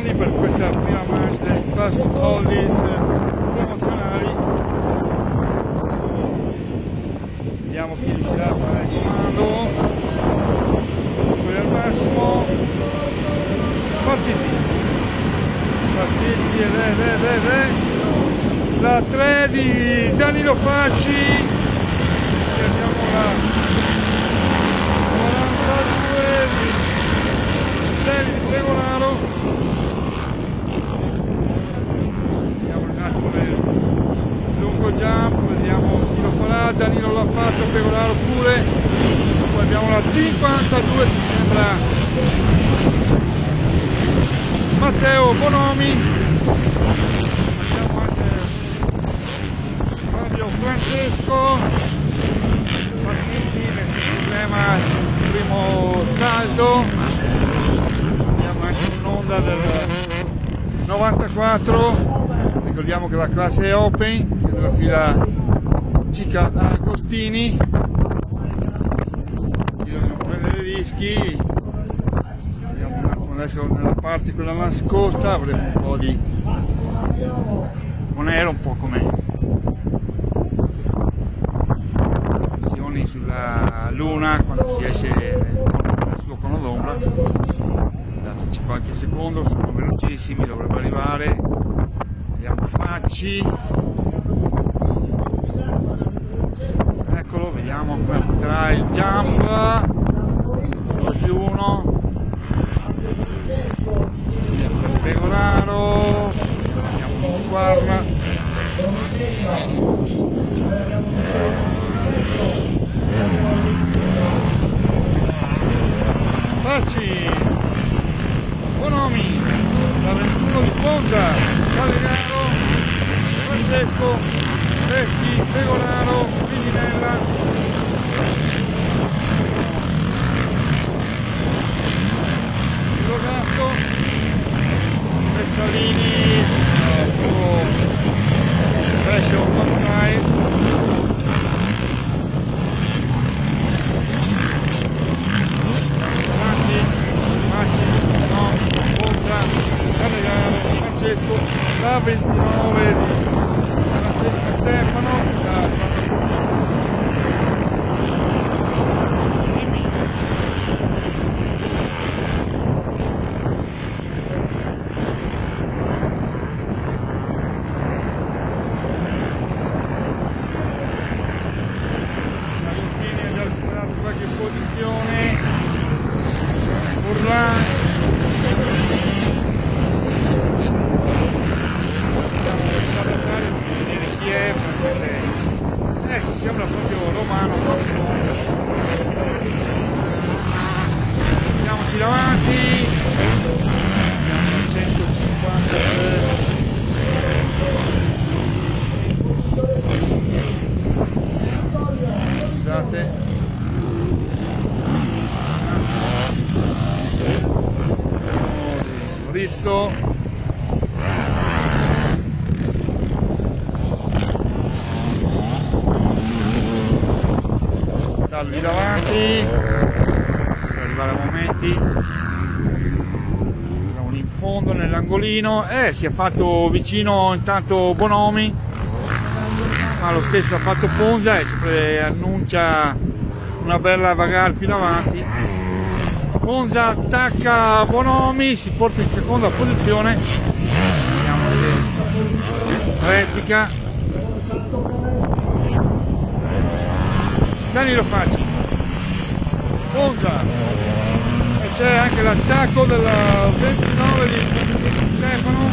Giovanni per questa prima manche dei Fast Oldies promozionali. Vediamo chi riuscirà a fare il comando. Motori al massimo. Partiti la 3 di Danilo Facci. Andiamo la 42 di David Pegoraro. Vediamo un attimo nel lungo jump, vediamo chi lo farà. Danilo l'ha fatto, Pegoraro pure. Poi abbiamo la 52, ci sembra Matteo Bonomi. Abbiamo anche Fabio Francesco. Partiti, nessun problema sul primo salto. Abbiamo anche un'onda del 94. Ricordiamo che la classe è Open, che è della fila Cica Agostini. Ci dobbiamo prendere rischi. Adesso nella parte quella nascosta avremo un po' di Monero, un po' come missioni sulla luna quando si esce nel suo cono d'ombra. Dateci qualche secondo, sono velocissimi, dovrebbe arrivare. Vediamo Facci, eccolo, vediamo come affronterà il jump. 2+1 per Pegoraro, vediamo uno squarma. Facci, Bonomi, la 21 di Ponza, Callegaro, Francesco, Peschi, Pegoraro, Viginella. Salini, suo fashion on fire. Avanti, Maci, Nomi, Ponza, Callegaro, Francesco, la 29 di Francesco Stefano, sembra proprio romano. Andiamoci davanti. 150. Scusate. Rizzo. Lì davanti per arrivare a momenti. Siamo in fondo nell'angolino, si è fatto vicino intanto Bonomi, ma lo stesso ha fatto Ponza e annuncia una bella bagarre più davanti. Ponza attacca Bonomi, si porta in seconda posizione, vediamo se replica. Danilo Facci, Ponza, e c'è anche l'attacco del 29 di Stefano.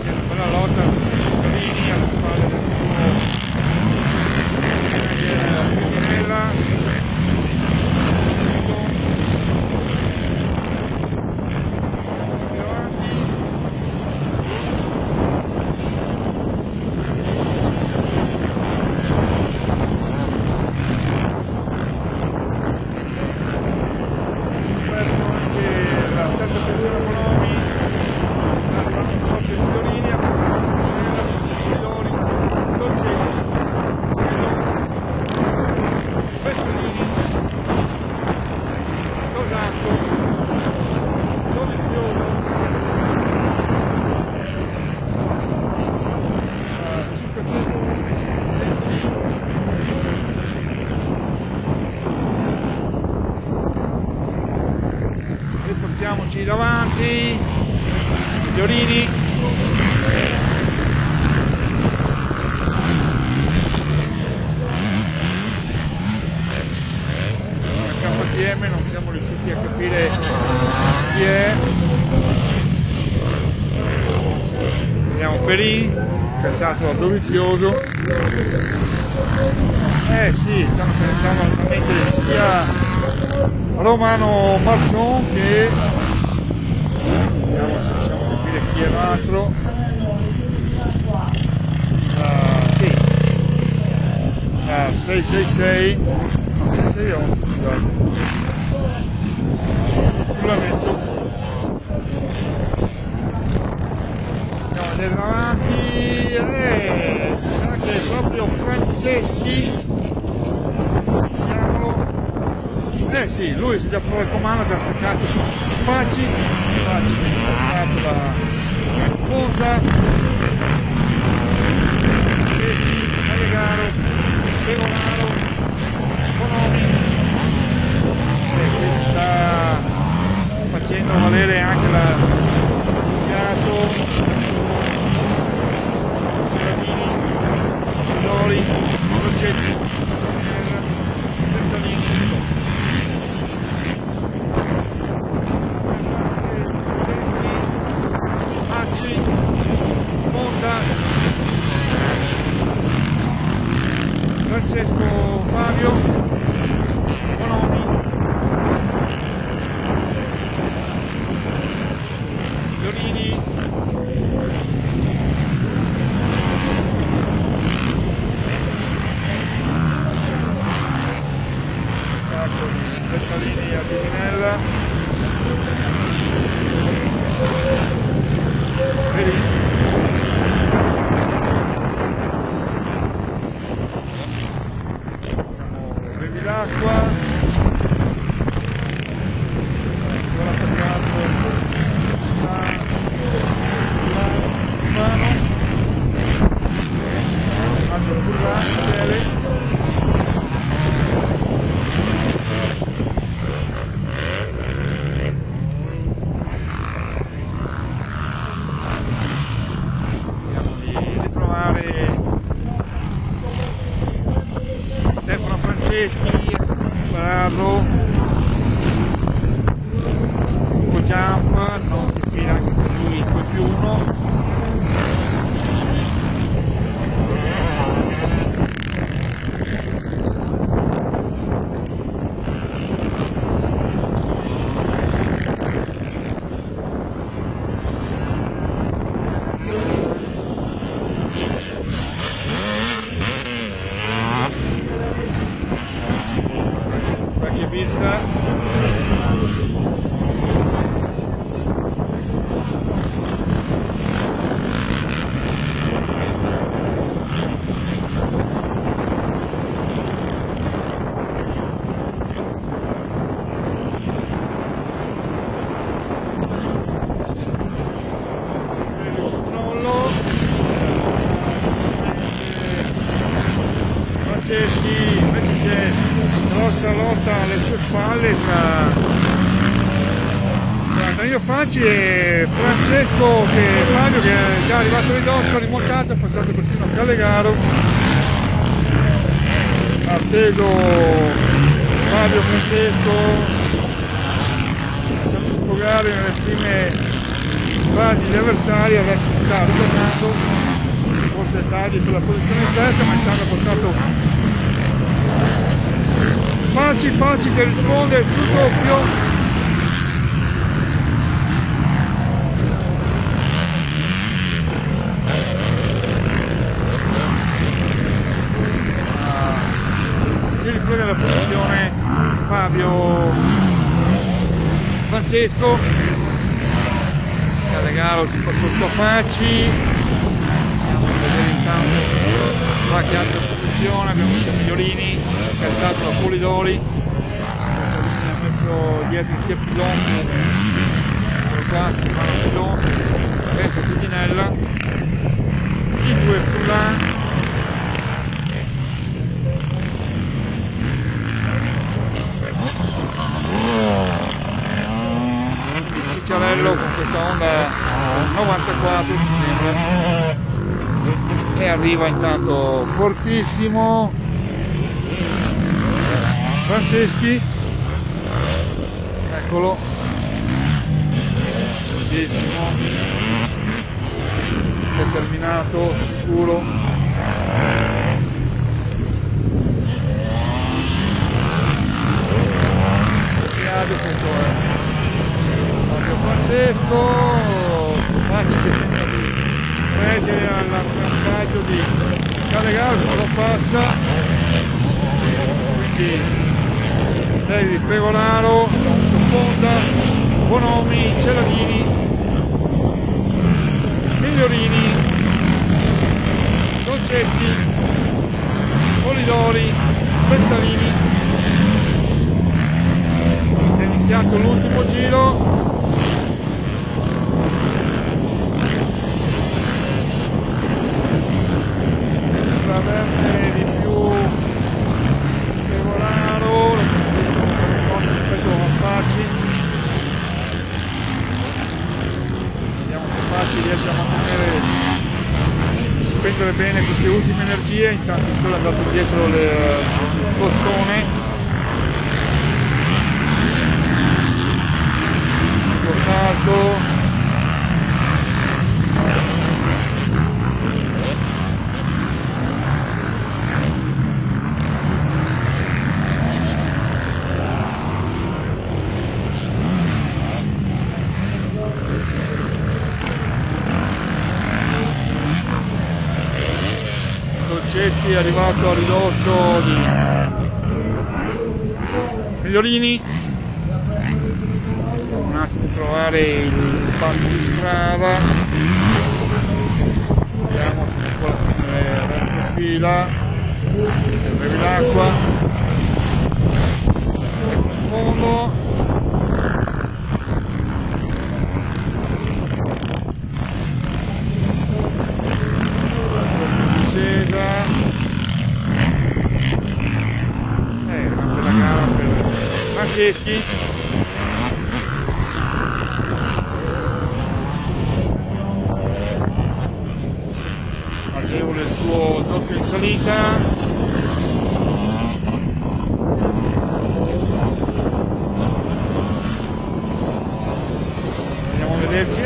C'è una bella lotta con Carini alle spalle del suo Viginella. Faggi davanti, Fiorini, KTM non siamo riusciti a capire chi è. Vediamo Perin, che è stato Dovizioso. Sì, stanno presentando altamente sia Romano Marson che, vediamo se riusciamo a capire chi è l'altro. Sì, 666, no, 668, scusate. Sicuramente. Andiamo a vedere davanti, sarà che è proprio Franceschi. Sì, lui si è già provato il comando, che ha staccato Facci che ha staccato la punta, Allegaro, Pegonaro, Bonomi, che sta facendo valere anche la Gato, Ceradini, Lori, Roccetti, Francesco Fabio, Bonomi, Fiorini, Bertalini a Viginella, l'acqua, ancora attaccato Furlano, altro Furlano, Michele, vediamo di ritrovare Stefano Franceschi, Barardo, Ugo Jump, non si fila anche per lui 2+1. Qualche vista. Franceschi, invece c'è grossa lotta alle sue spalle tra Danilo Facci e Francesco Fabio, che è già arrivato ridosso, rimontato, è passato persino a Callegaro, atteso Fabio Francesco, lasciato sfogare nelle prime fasi gli avversari, adesso si sta ritornando. Forse tardi per la posizione interna, ma intanto ha portato Facci che risponde sul doppio. Si riprende la posizione Fabio Francesco, Callegaro si fa sotto Facci. Intanto qualche altra posizione, abbiamo visto Migliorini che è stato da Polidori, ha messo dietro sia Pilon, qua si fanno Pilon, penso Pitinella, i due Furlan, Cicciarelli 94 ci sembra, e arriva intanto fortissimo Franceschi, eccolo, fortissimo, determinato, sicuro. Questo è Fabio Francesco, Facci che tenta di reggere all'attracaggio di Calegaro, ma lo passa, quindi David Pregolaro, Fonda, Bonomi, Celadini, Migliorini, Dolcetti, Polidori, Pezzalini. Iniziato l'ultimo giro, sembra averne di più Pevolaro, rispetto a Facci. Vediamo se Facci riesce a mantenere, spendere bene queste ultime energie. Intanto il sole è andato dietro il costone. Salto, Dolcetti è arrivato a ridosso di Migliorini. Un attimo trovare il palmo di strada, vediamo la fila, bevi l'acqua, in fondo, discesa, una bella gara per Franceschi. Il suo doppio in salita, andiamo a vederci,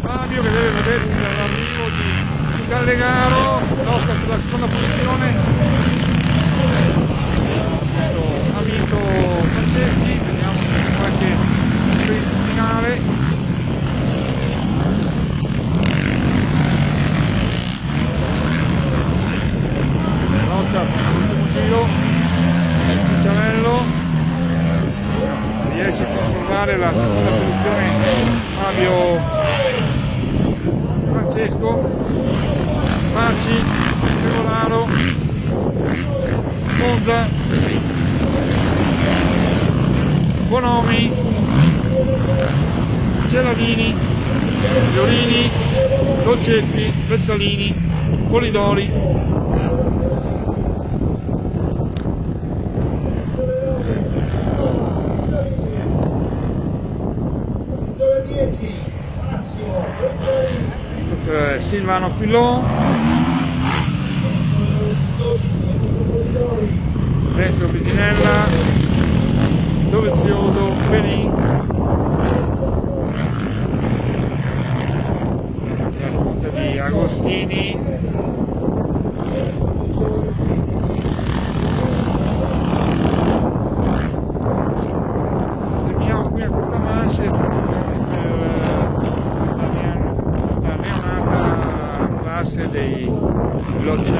Fabio che deve vedersi dall'arrivo di Callegaro, lotta per la seconda posizione, ha vinto Franceschi, vediamo se c'è qualche sprint finale. L'ultimo giro, Cicciarello riesce a conservare la seconda posizione. Fabio Francesco, Facci, Pevolaro, Monza, Bonomi, Celadini, Fiorini, Dolcetti, Pezzalini, Polidori. Silvano Filò, Renzo Pitinella, Dovizioso, Perin, la punta di Agostini, terminiamo qui a questa manche dei piloti